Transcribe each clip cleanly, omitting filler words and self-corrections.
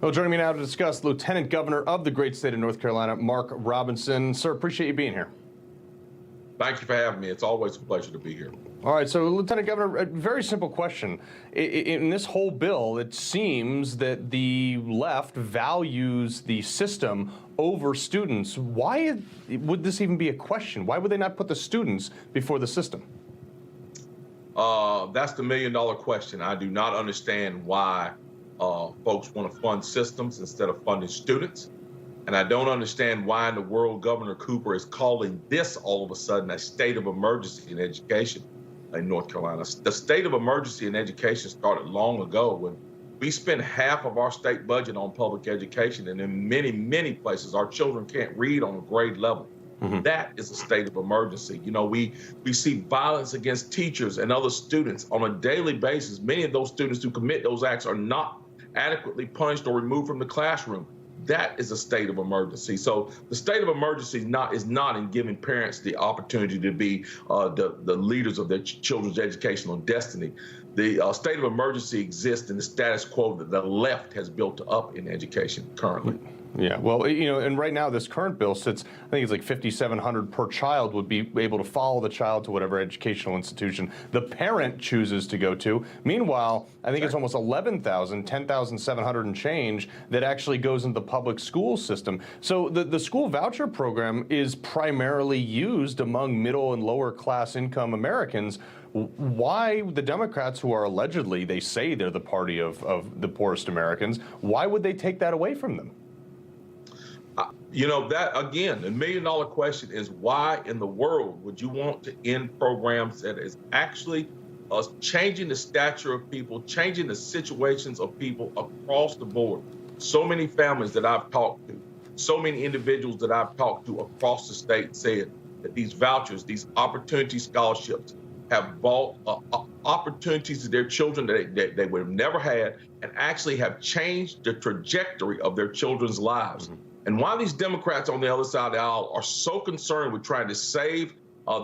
Well, joining me now to discuss, Lieutenant Governor of the great state of North Carolina, Mark Robinson. Sir, appreciate you being here. Thank you for having me. It's always a pleasure to be here. All right, so Lieutenant Governor, a very simple question. In this whole bill, it seems that the left values the system over students. Why would this even be a question? Why would they not put the students before the system? That's the million-dollar question. I do not understand why folks want to fund systems instead of funding students. And I don't understand why in the world Governor Cooper is calling this all of a sudden a state of emergency in education in North Carolina. The state of emergency in education started long ago when we spend half of our state budget on public education, and in many, many places, our children can't read on a grade level. That is a state of emergency. You know, we see violence against teachers and other students on a daily basis. Many of those students who commit those acts are not adequately punished or removed from the classroom. That is a state of emergency. So the state of emergency is not in giving parents the opportunity to be the leaders of their children's educational destiny. The state of emergency exists in the status quo that the left has built up in education currently. Yeah, well, you know, and right now this current bill sits, I think it's like $5,700 per child would be able to follow the child to whatever educational institution the parent chooses to go to. Meanwhile, I think it's almost 11,000, 10,700 and change that actually goes into the public school system. So the school voucher program is primarily used among middle and lower class income Americans. Why the Democrats, who are allegedly, they say they're the party of the poorest Americans, why would they take that away from them? You know, that, again, the million-dollar question is why in the world would you want to end programs that is actually changing the stature of people, changing the situations of people across the board? So many families that I've talked to, so many individuals that I've talked to across the state said that these vouchers, these opportunity scholarships have brought opportunities to their children that they would have never had and actually have changed the trajectory of their children's lives. And why these Democrats on the other side of the aisle are so concerned with trying to save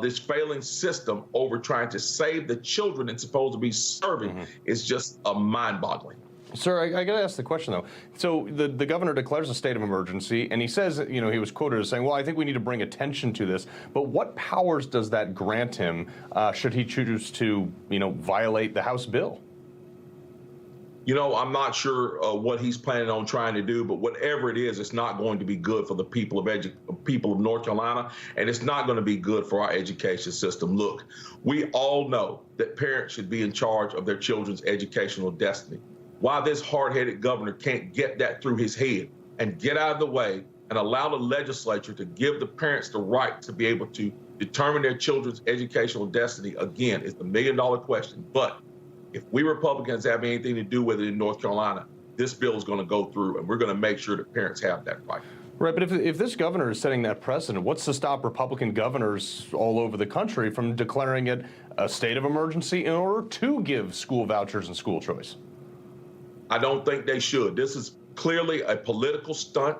this failing system over trying to save the children it's supposed to be serving is just mind-boggling. Sir, I got to ask the question, though. So the governor declares a state of emergency, and he says, you know, he was quoted as saying, well, I think we need to bring attention to this. But what powers does that grant him should he choose to, you know, violate the House bill? You know, I'm not sure what he's planning on trying to do, but whatever it is, it's not going to be good for the people of North Carolina, and it's not going to be good for our education system. Look, we all know that parents should be in charge of their children's educational destiny. Why this hard-headed governor can't get that through his head and get out of the way and allow the legislature to give the parents the right to be able to determine their children's educational destiny, again, is the million-dollar question. But if we Republicans have anything to do with it in North Carolina, this bill is going to go through, and we're going to make sure that parents have that right. Right, but if this governor is setting that precedent, what's to stop Republican governors all over the country from declaring it a state of emergency in order to give school vouchers and school choice? I don't think they should. This is clearly a political stunt.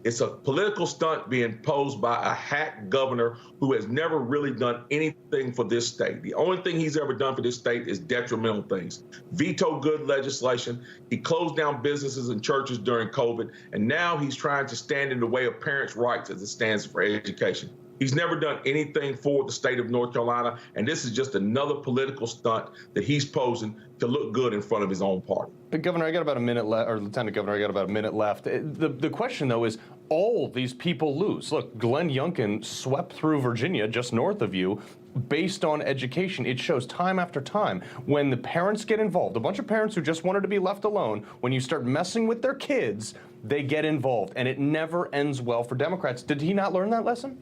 It's a political stunt being posed by a hack governor who has never really done anything for this state. The only thing he's ever done for this state is detrimental things. Veto good legislation. He closed down businesses and churches during COVID, and now he's trying to stand in the way of parents' rights as it stands for education. He's never done anything for the state of North Carolina, and this is just another political stunt that he's posing to look good in front of his own party. Governor, I got about a minute left, or Lieutenant Governor, I got about a minute left. The question, though, is all these people lose. Look, Glenn Youngkin swept through Virginia, just north of you, based on education. It shows time after time when the parents get involved, a bunch of parents who just wanted to be left alone, when you start messing with their kids, they get involved, and it never ends well for Democrats. Did he not learn that lesson?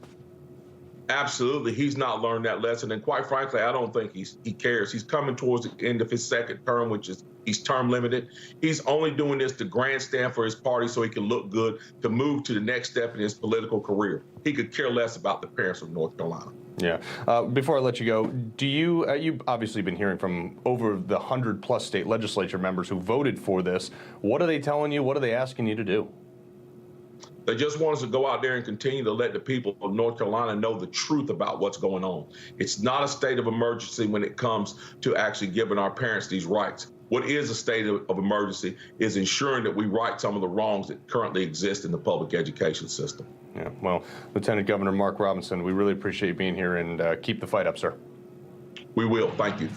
Absolutely. He's not learned that lesson. And quite frankly, I don't think he cares. He's coming towards the end of his second term, which is he's term limited. He's only doing this to grandstand for his party so he can look good, to move to the next step in his political career. He could care less about the parents of North Carolina. Yeah. Before I let you go, do you've obviously been hearing from over the 100+ state legislature members who voted for this. What are they telling you? What are they asking you to do? They just want us to go out there and continue to let the people of North Carolina know the truth about what's going on. It's not a state of emergency when it comes to actually giving our parents these rights. what is a state of emergency is ensuring that we right some of the wrongs that currently exist in the public education system. Yeah, well, Lieutenant Governor Mark Robinson, we really appreciate you being here, and keep the fight up, sir. We will. Thank you.